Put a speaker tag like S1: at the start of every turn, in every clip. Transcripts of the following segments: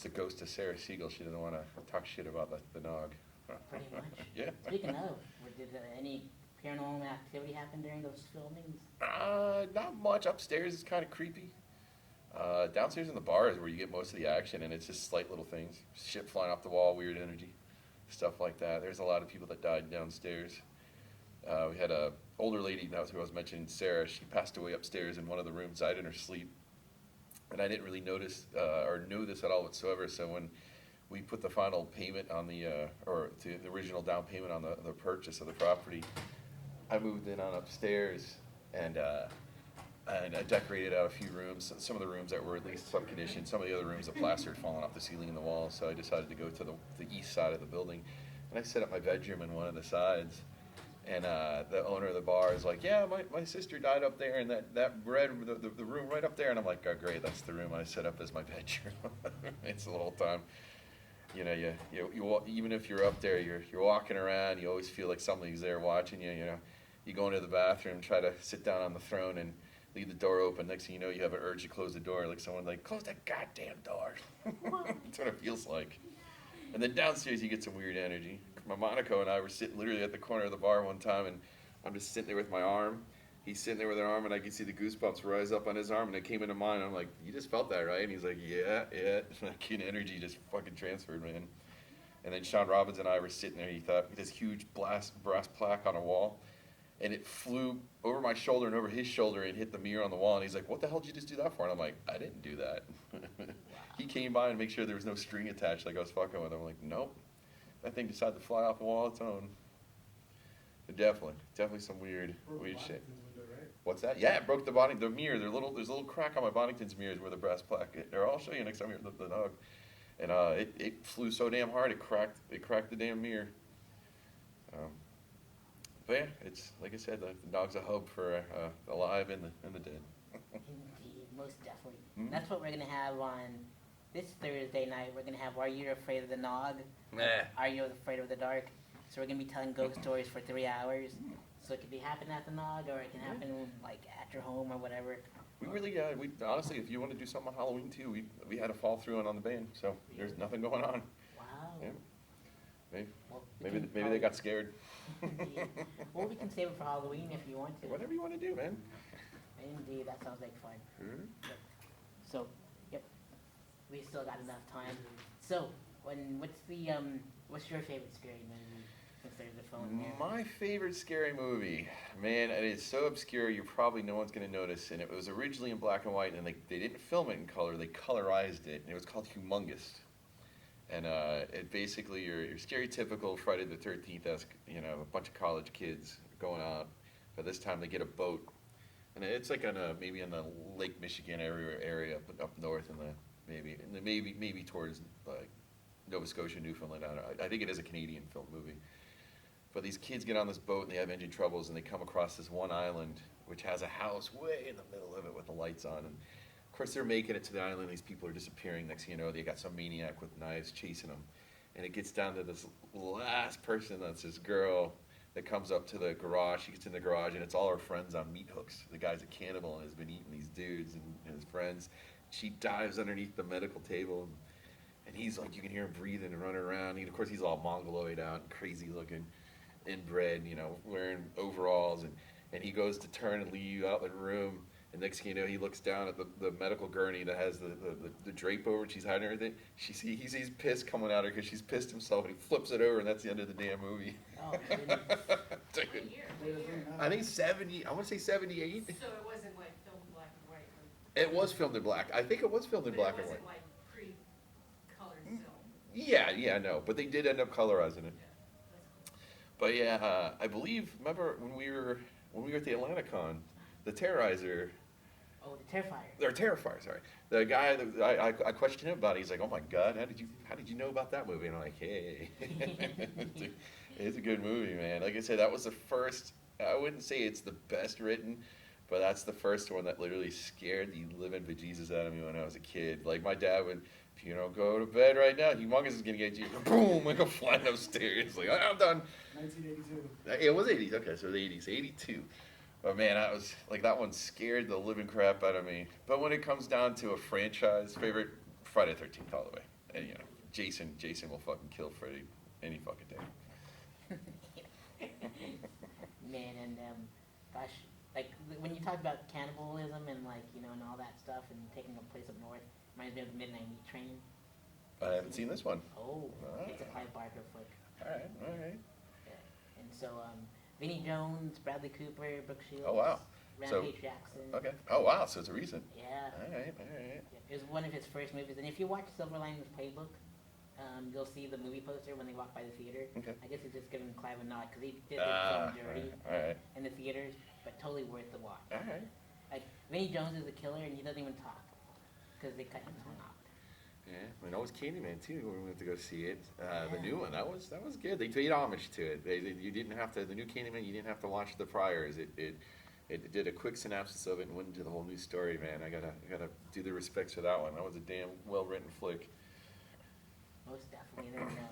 S1: It's the ghost of Sarah Siegel. She doesn't want to talk shit about the Nog.
S2: Pretty much.
S1: Yeah.
S2: Speaking of, did any paranormal activity happen during those filmings?
S1: Not much. Upstairs is kind of creepy. Downstairs in the bar is where you get most of the action, and it's just slight little things. Shit flying off the wall, weird energy, stuff like that. There's a lot of people that died downstairs. We had a older lady, that was who I was mentioning, Sarah. She passed away upstairs in one of the rooms, died in her sleep. And I didn't really notice or know this at all whatsoever. So when we put the final payment on the original down payment on the purchase of the property, I moved in on upstairs and I decorated out a few rooms. Some of the rooms that were at least some condition. Some of the other rooms, the plaster had fallen off the ceiling and the walls. So I decided to go to the east side of the building, and I set up my bedroom in one of the sides. And the owner of the bar is like, yeah, my sister died up there in that red, the room right up there. And I'm like, oh, great, that's the room I set up as my bedroom. It's the whole time. You know, you even if you're up there, you're walking around, you always feel like somebody's there watching you. You know, you go into the bathroom, try to sit down on the throne and leave the door open. Next thing you know, you have an urge to close the door, like someone like, close that goddamn door. That's what it feels like. And then downstairs, you get some weird energy. My Monaco and I were sitting literally at the corner of the bar one time, and I'm just sitting there with my arm. He's sitting there with an arm, and I could see the goosebumps rise up on his arm, and it came into mine. I'm like, you just felt that, right? And he's like, yeah. That kid energy just fucking transferred, man. And then Sean Robbins and I were sitting there. He thought this huge brass plaque on a wall, and it flew over my shoulder and over his shoulder and hit the mirror on the wall. And he's like, what the hell did you just do that for? And I'm like, I didn't do that. He came by and make sure there was no string attached like I was fucking with him. I'm like, nope. That thing decided to fly off the wall on its own. But definitely some weird shit.
S3: Window, right?
S1: What's that? Yeah, it broke the mirror. There's a little crack on my Bonington's mirrors where the brass plaque. I'll show you next time you're at the Nog. And it flew so damn hard it cracked the damn mirror. But yeah, it's like I said, the Nog's a hub for the alive and the dead.
S2: Indeed, most definitely.
S1: Mhm.
S2: That's what we're gonna have on this Thursday night. We're gonna have Are You Afraid of the Nog?
S1: Nah.
S2: Are You Afraid of the Dark? So we're gonna be telling ghost stories for 3 hours. So it could be happening at the Nog, or it can happen like at your home or whatever.
S1: We really, we honestly, if you want to do something on Halloween too, we had a fall through on the band, so there's nothing going on.
S2: Wow.
S1: Yeah.
S2: Well, we
S1: Maybe
S2: can
S1: they
S2: probably-
S1: got scared.
S2: Indeed. Well, we can save it for Halloween if you want to.
S1: Whatever you want to do, man.
S2: Indeed, that sounds like fun.
S1: Mhm.
S2: Yep. So, yep, we still got enough time. So, what's your favorite scary movie? Since there's a phone there.
S1: My favorite scary movie, man, it is so obscure you probably no one's going to notice, and it was originally in black and white, and they didn't film it in color, they colorized it, and it was called Humongous. And it basically, your stereotypical Friday the 13th-esque, a bunch of college kids going out, but this time they get a boat. And it's like maybe in the Lake Michigan area up north in maybe towards like Nova Scotia, Newfoundland. I think it is a Canadian film movie. But these kids get on this boat and they have engine troubles and they come across this one island which has a house way in the middle of it with the lights on. And of course they're making it to the island. These people are disappearing. Next thing you know, they got some maniac with knives chasing them. And it gets down to this last person, that's this girl that comes up to the garage. She gets in the garage and it's all her friends on meat hooks. The guy's a cannibal and has been eating these dudes and his friends. She dives underneath the medical table and he's like, you can hear him breathing and running around. And of course he's all mongoloid out and crazy looking, inbred, wearing overalls. And he goes to turn and leave out the room. And next thing you know, he looks down at the medical gurney that has the drape over it. She's hiding everything. He sees piss coming at her because she's pissed himself, and he flips it over, and that's the end of the damn movie.
S2: Oh, goodness.
S1: Dude, I think 70. I want to say 78.
S4: So it wasn't like filmed black and white.
S1: It was filmed in black. I think it was filmed in black and white.
S4: It wasn't like pre-colored film.
S1: Yeah, no, but they did end up colorizing it.
S4: Yeah,
S1: But yeah, I believe. Remember when we were at the AtlantaCon, the Terrorizer.
S2: Oh, the Terrifier.
S1: Or Terrifier, sorry. The guy that I questioned him about it. He's like, "Oh my God, how did you know about that movie?" And I'm like, "Hey, it's a good movie, man." Like I said, that was the first. I wouldn't say it's the best written, but that's the first one that literally scared the living bejesus out of me when I was a kid. Like my dad would, if you don't go to bed right now, Humongous is gonna get you. Boom! I go flying upstairs. Like I'm done.
S3: 1982.
S1: It was 80s. Okay, so the 80s, 82. But man, that one scared the living crap out of me. But when it comes down to a franchise, favorite, Friday the 13th all the way. And, you know, Jason will fucking kill Freddy any fucking day.
S2: Man, and gosh, like when you talk about cannibalism and like and all that stuff and taking a place up north, reminds me of the Midnight Meat Train.
S1: I haven't seen this one.
S2: Oh,
S1: Ah.
S2: it's a Clive Barker flick.
S1: All right.
S2: Yeah. And so Vinnie Jones, Bradley Cooper, Brooke Shields.
S1: Oh, wow.
S2: Rampage Jackson.
S1: Okay. Oh wow, so it's a recent.
S2: Yeah.
S1: All right.
S2: Yeah, it was one of his first movies, and if you watch Silver Linings Playbook, you'll see the movie poster when they walk by the theater.
S1: Okay.
S2: I guess he's just giving Clive a nod because he did it so dirty
S1: All right.
S2: in the theaters, but totally worth the watch.
S1: All right.
S2: Like Vinnie Jones is a killer, and he doesn't even talk because they cut him out.
S1: Yeah, I mean, that was Candyman too when we went to go see it. The
S2: Yeah.
S1: new one, that was good. They paid homage to it. You didn't have to. The new Candyman, you didn't have to watch the priors. It did a quick synopsis of it and went into the whole new story. Man, I gotta do the respects for that one. That was a damn well written flick.
S2: Most definitely. And then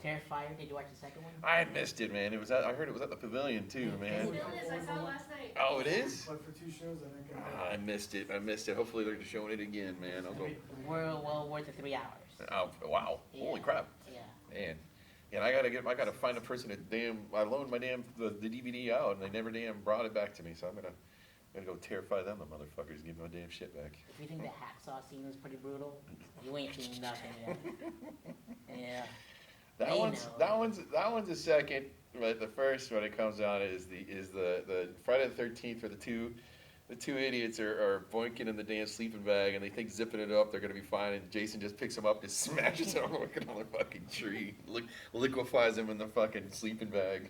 S2: Terrifier. Did you watch the second one?
S1: I missed it, man. I heard it was at the Pavilion too, man.
S4: Still is, I saw it last night.
S1: Oh, it is.
S3: But for 2 shows, I think.
S1: I missed it. Hopefully they're showing it again, man. I'll go.
S2: We're well worth the 3 hours.
S1: Oh wow! Holy
S2: Yeah.
S1: crap,
S2: Yeah.
S1: man. And I gotta find a person to I loaned my the DVD out and they never damn brought it back to me. So I'm gonna go terrify them, the motherfuckers, give me my damn shit back.
S2: If you think the hacksaw scene is pretty brutal, you ain't seen nothing yet. Yeah.
S1: That
S2: They
S1: one's
S2: know.
S1: that one's a second, but the first when it comes on is the Friday the 13th where the two idiots are boinking in the damn sleeping bag and they think zipping it up they're gonna be fine and Jason just picks them up and smashes them on the fucking tree, liquefies them in the fucking sleeping bag.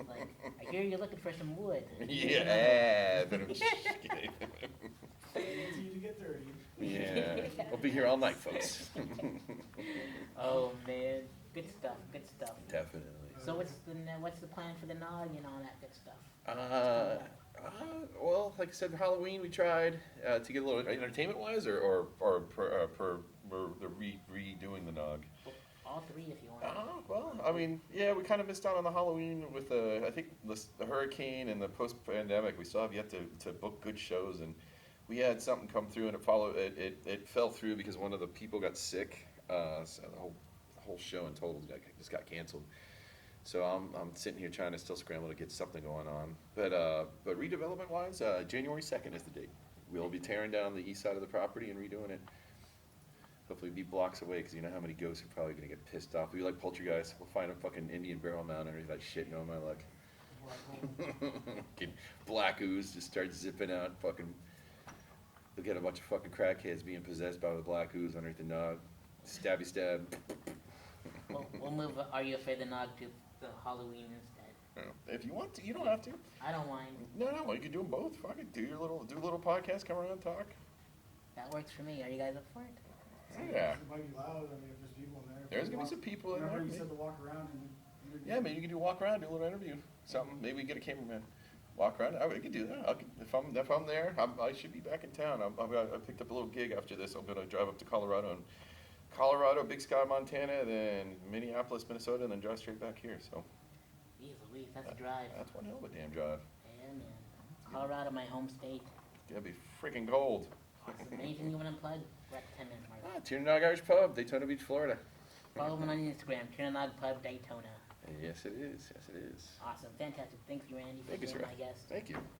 S2: Like, I hear you're looking for some wood.
S1: Yeah, but I'm just kidding.
S3: It's easy to get dirty.
S1: Yeah, we'll be here all night, folks.
S2: Oh man, good stuff. Good stuff.
S1: Definitely.
S2: So what's the plan for the nog and all that good stuff?
S1: Well, like I said, Halloween we tried to get a little entertainment-wise, or the redoing the nog.
S2: All 3 if you want.
S1: Well, I mean, yeah, we kind of missed out on the Halloween with I think the hurricane and the post-pandemic. We still have yet to book good shows, and we had something come through, and it fell through because one of the people got sick. So the whole show in total just got canceled. So I'm sitting here trying to still scramble to get something going on. But redevelopment wise, January 2nd is the date. We'll be tearing down the east side of the property and redoing it. Hopefully be blocks away because you know how many ghosts are probably gonna get pissed off. We like poltergeists. We'll find a fucking Indian burial mound and that shit. No, my luck. Fucking black ooze just starts zipping out. Fucking, you'll get a bunch of fucking crackheads being possessed by the black ooze underneath the nog. Stabby stab.
S2: We'll move Are You Afraid of the Nog to the Halloween instead.
S1: If you want to, you don't have to.
S2: I don't mind.
S1: No, you can do them both. Fuck it. Do a little podcast, come around and talk.
S2: That works for me. Are you guys up for it?
S1: Yeah.
S3: It might be loud. I mean, if there's people in there.
S1: There's gonna be some people in
S3: Remember
S1: there.
S3: you said to walk around and interview.
S1: Yeah, maybe you can do walk around, do a little interview, something. Maybe we get a cameraman, walk around. We could do that. If I'm there, I should be back in town. I picked up a little gig after this. I'm gonna drive up to Colorado, Big Sky, Montana, then Minneapolis, Minnesota, and then drive straight back here. So
S2: Jeez Louise, that's a drive.
S1: that's one hell of a damn drive.
S2: Yeah, man. Colorado, my home state.
S1: It's gonna be freaking cold.
S2: Awesome. Anything you want to plug? We're at the 10-minute mark.
S1: Tuna Nog Irish Pub, Daytona Beach, Florida.
S2: Follow them on Instagram, Trinidad Pub Daytona.
S1: Yes, it is. Yes, it is.
S2: Awesome. Fantastic. Thanks, Randy, for
S1: Thank you,
S2: being
S1: sir.
S2: my guest.
S1: Thank you.